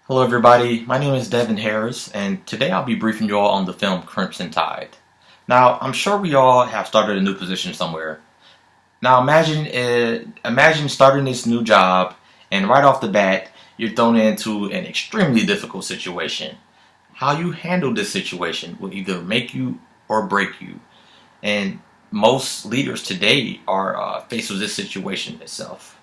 Hello everybody, my name is Devin Harris and today I'll be briefing you all on the film Crimson Tide. Now, I'm sure we all have started a new position somewhere. Now imagine starting this new job and right off the bat you're thrown into an extremely difficult situation. How you handle this situation will either make you or break you. And most leaders today are faced with this situation itself.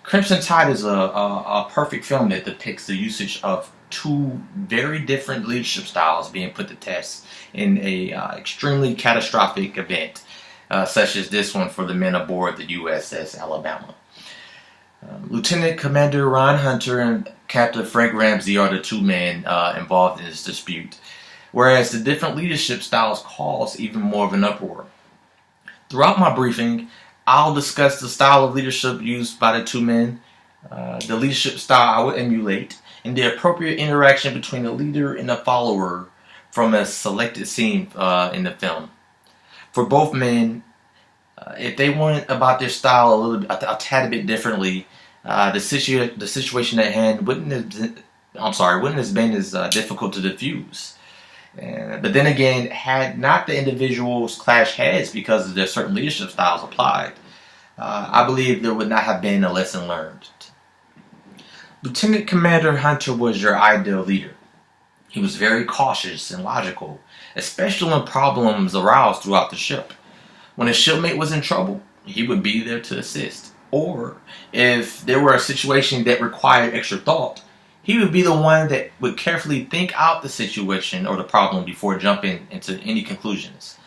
Crimson Tide is a perfect film that depicts the usage of two very different leadership styles being put to test in a extremely catastrophic event, such as this one for the men aboard the USS Alabama. Lieutenant Commander Ron Hunter and Captain Frank Ramsey are the two men involved in this dispute, whereas the different leadership styles cause even more of an uproar. Throughout my briefing, I'll discuss the style of leadership used by the two men, the leadership style I would emulate, and the appropriate interaction between the leader and the follower from a selected scene in the film. For both men, if they went about their style a tad bit differently, the situation at hand wouldn't have been as difficult to diffuse. But then again, had not the individuals clashed heads because of their certain leadership styles applied, I believe there would not have been a lesson learned. Lieutenant Commander Hunter was your ideal leader. He was very cautious and logical, especially when problems arose throughout the ship. When a shipmate was in trouble, he would be there to assist. Or if there were a situation that required extra thought, he would be the one that would carefully think out the situation or the problem before jumping into any conclusions.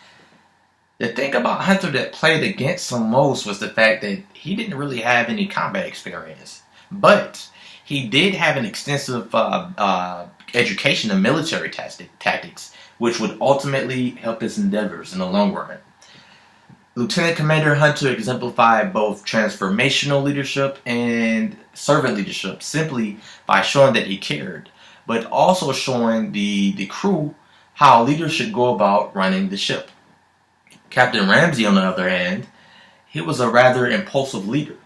The thing about Hunter that played against him most was the fact that he didn't really have any combat experience. But he did have an extensive education in military tactics, which would ultimately help his endeavors in the long run. Lieutenant Commander Hunter exemplified both transformational leadership and servant leadership simply by showing that he cared, but also showing the crew how leaders should go about running the ship. Captain Ramsey, on the other hand, he was a rather impulsive leader.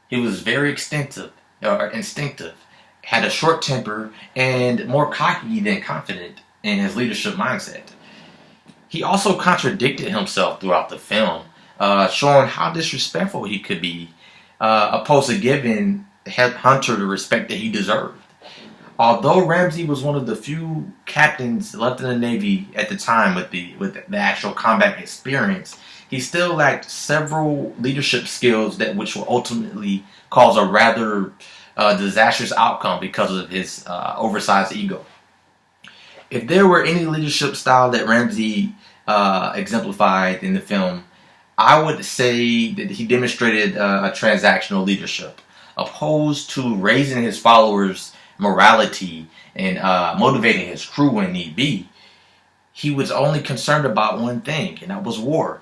He was very instinctive, had a short temper, and more cocky than confident in his leadership mindset. He also contradicted himself throughout the film, showing how disrespectful he could be, opposed to giving Hunter the respect that he deserved. Although Ramsey was one of the few captains left in the Navy at the time with the actual combat experience, he still lacked several leadership skills which will ultimately cause a rather disastrous outcome because of his oversized ego. If there were any leadership style that Ramsey exemplified in the film, I would say that he demonstrated a transactional leadership, opposed to raising his followers' morality and motivating his crew when need be. He was only concerned about one thing, and that was war.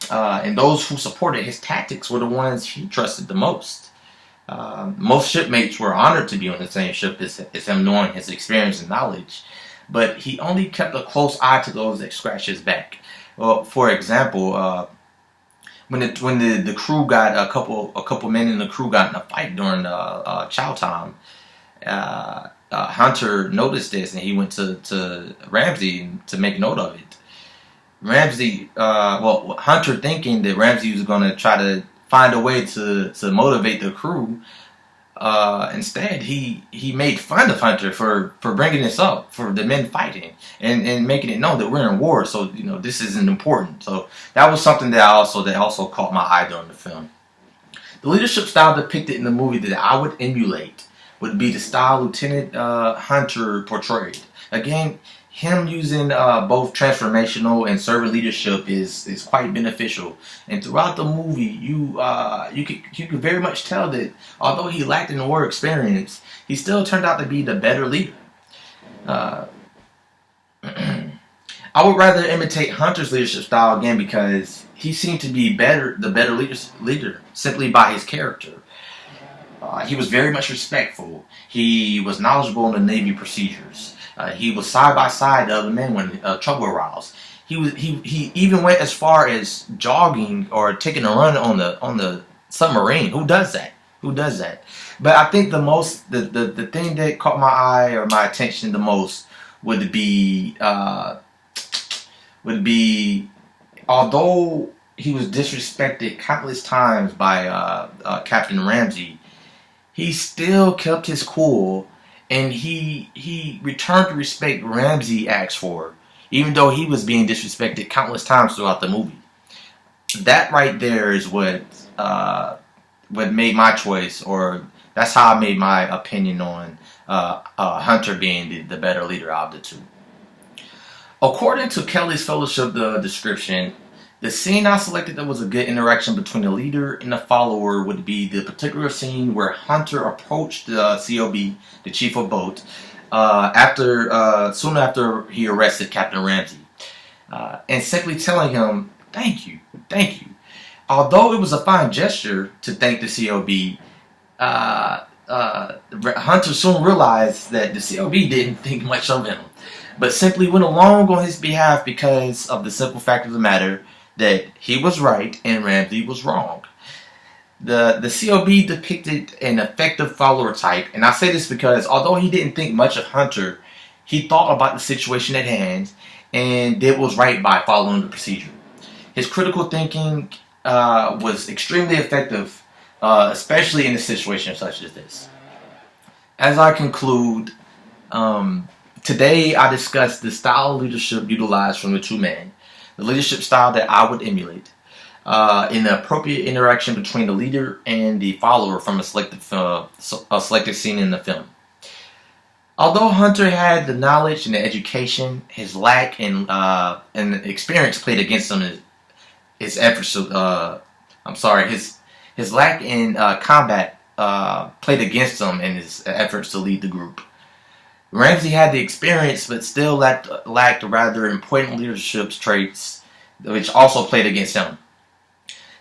And those who supported his tactics were the ones he trusted the most. Most shipmates were honored to be on the same ship as him, knowing his experience and knowledge, but he only kept a close eye to those that scratched his back. Well, for example, when the crew got a couple men in the crew got in a fight during chow time, Hunter noticed this and he went to Ramsey to make note of it. Hunter, thinking that Ramsey was going to try to find a way to motivate the crew, instead he made fun of Hunter for bringing this up, for the men fighting and making it known that we're in war, so this isn't important. So that was something that also caught my eye during the film. The leadership style depicted in the movie that I would emulate would be the style Lieutenant Hunter portrayed. Again, him using both transformational and servant leadership is quite beneficial. And throughout the movie, you could very much tell that although he lacked in war experience, he still turned out to be the better leader. I would rather imitate Hunter's leadership style again because he seemed to be the better leader simply by his character. He was very much respectful. He was knowledgeable in the Navy procedures. He was side by side the other men when trouble arose. He even went as far as jogging or taking a run on the submarine. Who does that? Who does that? But I think the thing that caught my eye or my attention the most would be although he was disrespected countless times by Captain Ramsey, he still kept his cool, and he returned the respect Ramsey asked for, even though he was being disrespected countless times throughout the movie. That right there is what made my choice, or that's how I made my opinion on Hunter being the better leader out of the two. According to Kelly's Fellowship, the description, the scene I selected that was a good interaction between the leader and the follower would be the particular scene where Hunter approached the COB, the chief of boat, soon after he arrested Captain Ramsey, and simply telling him, "Thank you, thank you." Although it was a fine gesture to thank the COB, Hunter soon realized that the COB didn't think much of him, but simply went along on his behalf because of the simple fact of the matter that he was right and Ramsey was wrong. The COB depicted an effective follower type, and I say this because although he didn't think much of Hunter, he thought about the situation at hand and did what was right by following the procedure. His critical thinking was extremely effective, especially in a situation such as this. As I conclude, today I discussed the style of leadership utilized from the two men, the leadership style that I would emulate, in the appropriate interaction between the leader and the follower from a selected scene in the film. Although Hunter had the knowledge and the education, his lack and experience played against him. His efforts to, his lack in combat played against him in his efforts to lead the group. Ramsey had the experience, but still lacked rather important leadership traits, which also played against him.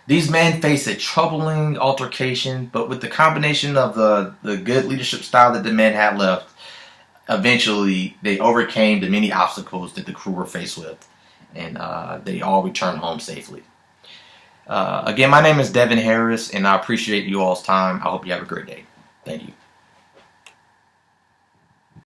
These men faced a troubling altercation, but with the combination of the good leadership style that the men had left, eventually they overcame the many obstacles that the crew were faced with, and they all returned home safely. Again, my name is Devin Harris, and I appreciate you all's time. I hope you have a great day. Thank you.